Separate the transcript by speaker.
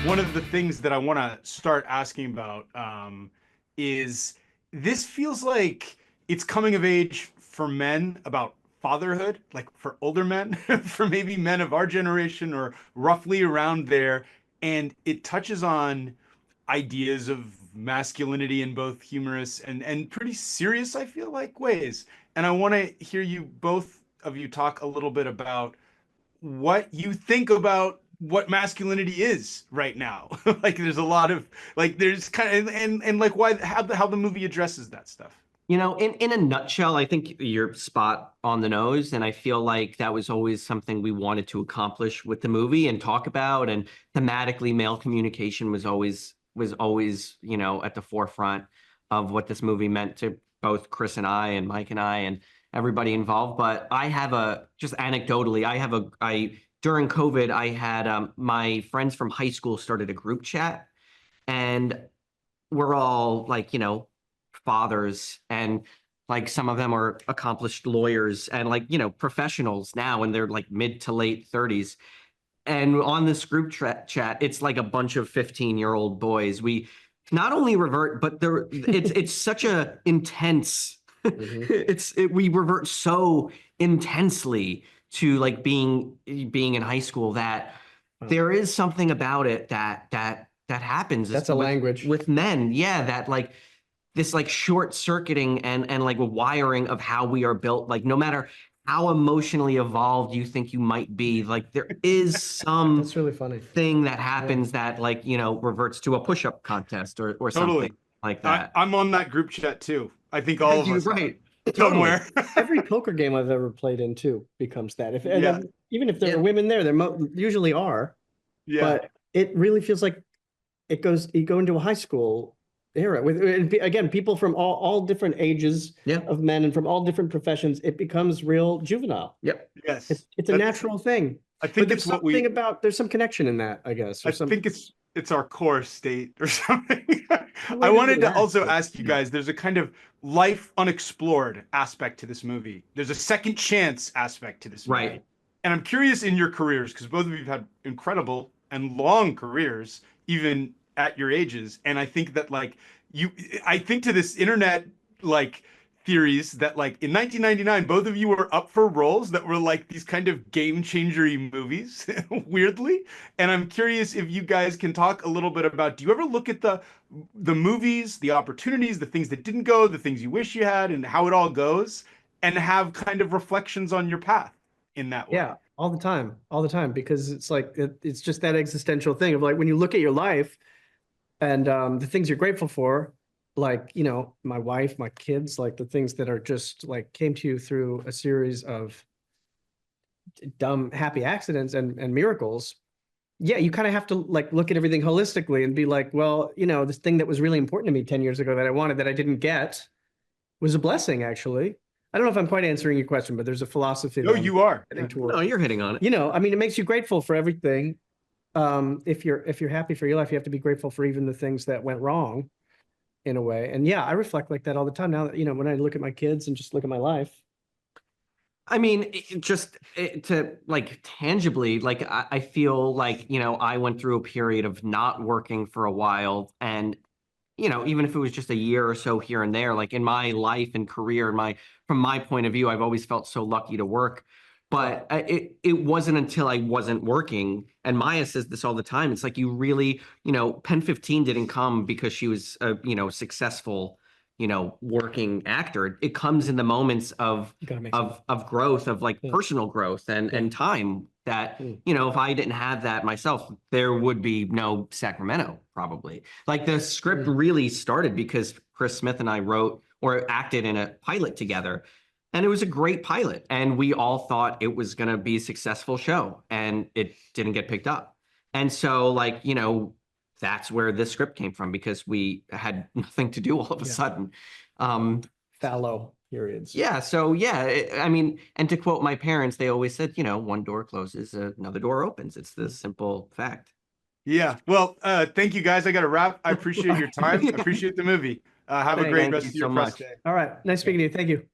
Speaker 1: One of the things that I want to start asking about is this feels like it's coming of age for men about fatherhood, like for older men, for maybe men of our generation or roughly around there. And it touches on ideas of masculinity in both humorous and pretty serious, I feel like, ways. And I want to hear you both of you talk a little bit about what you think about what masculinity is right now. Like there's a lot of like there's kind of and like why how the movie addresses that stuff.
Speaker 2: You know, in a nutshell, I think you're spot on the nose. And I feel like that was always something we wanted to accomplish with the movie and talk about. And thematically, male communication was always, at the forefront of what this movie meant to both Chris and Mike and I and everybody involved. But I have just anecdotally, I during COVID, I had my friends from high school started a group chat, and we're all like, fathers, and like some of them are accomplished lawyers and like, professionals now, and they're like mid to late 30s. And on this group chat, it's like a bunch of 15-year-old boys. We not only revert, but it's such a intense, we revert so intensely to like being in high school that there is something about it that happens.
Speaker 3: That's a language
Speaker 2: with men. Yeah, that like this like short circuiting and like wiring of how we are built. Like no matter how emotionally evolved you think you might be, like there is some
Speaker 3: that's really funny
Speaker 2: thing that happens that like, reverts to a push-up contest or
Speaker 1: Totally.
Speaker 2: something like that.
Speaker 1: I'm on that group chat too. I think all of us
Speaker 2: right.
Speaker 1: somewhere.
Speaker 3: Every poker game I've ever played in too becomes that.
Speaker 1: Yeah.
Speaker 3: Even if there are women there usually are.
Speaker 1: Yeah.
Speaker 3: But it really feels like you go into a high school era with, again, people from all different ages of men and from all different professions. It becomes real juvenile.
Speaker 2: Yep.
Speaker 1: Yes.
Speaker 3: It's a natural thing.
Speaker 1: I think
Speaker 3: there's something about, there's some connection in that, I guess.
Speaker 1: I think it's our core state or something. I wanted to also ask you guys, there's a kind of life unexplored aspect to this movie. There's a second chance aspect to this movie.
Speaker 2: Right.
Speaker 1: And I'm curious in your careers, because both of you have had incredible and long careers, even at your ages. And I think that like I think to this internet like theories that like in 1999, both of you were up for roles that were like these kind of game changery movies, weirdly. And I'm curious if you guys can talk a little bit about, do you ever look at the movies, the opportunities, the things that didn't go, the things you wish you had, and how it all goes, and have kind of reflections on your path in that way?
Speaker 3: Yeah, all the time, because it's like it's just that existential thing of like when you look at your life and the things you're grateful for, like, my wife, my kids, like the things that are just like came to you through a series of dumb, happy accidents and miracles. Yeah, you kind of have to like look at everything holistically and be like, well, this thing that was really important to me 10 years ago that I wanted that I didn't get was a blessing, actually. I don't know if I'm quite answering your question, but there's a philosophy.
Speaker 1: No, you are.
Speaker 2: No, you're hitting on it.
Speaker 3: It makes you grateful for everything. If you're happy for your life, you have to be grateful for even the things that went wrong in a way. And yeah, I reflect like that all the time now that, when I look at my kids and just look at my life.
Speaker 2: I mean, to like tangibly, like I feel like, I went through a period of not working for a while, and even if it was just a year or so here and there, like in my life and career, from my point of view, I've always felt so lucky to work. But it wasn't until I wasn't working, and Maya says this all the time. It's like you really, Pen 15 didn't come because she was a, successful, working actor. It comes in the moments of growth, of like personal growth and time that, if I didn't have that myself, there would be no Sacramento, probably. Like the script really started because Chris Smith and I wrote or acted in a pilot together. And it was a great pilot. And we all thought it was going to be a successful show. And it didn't get picked up. And so, like, that's where this script came from, because we had nothing to do all of a sudden.
Speaker 3: Fallow periods.
Speaker 2: Yeah. So, I mean, and to quote my parents, they always said, one door closes, another door opens. It's the simple fact.
Speaker 1: Yeah. Well, thank you, guys. I got to wrap. I appreciate your time. I appreciate the movie. Have a great rest of your press day.
Speaker 3: All right. Nice speaking to you. Thank you.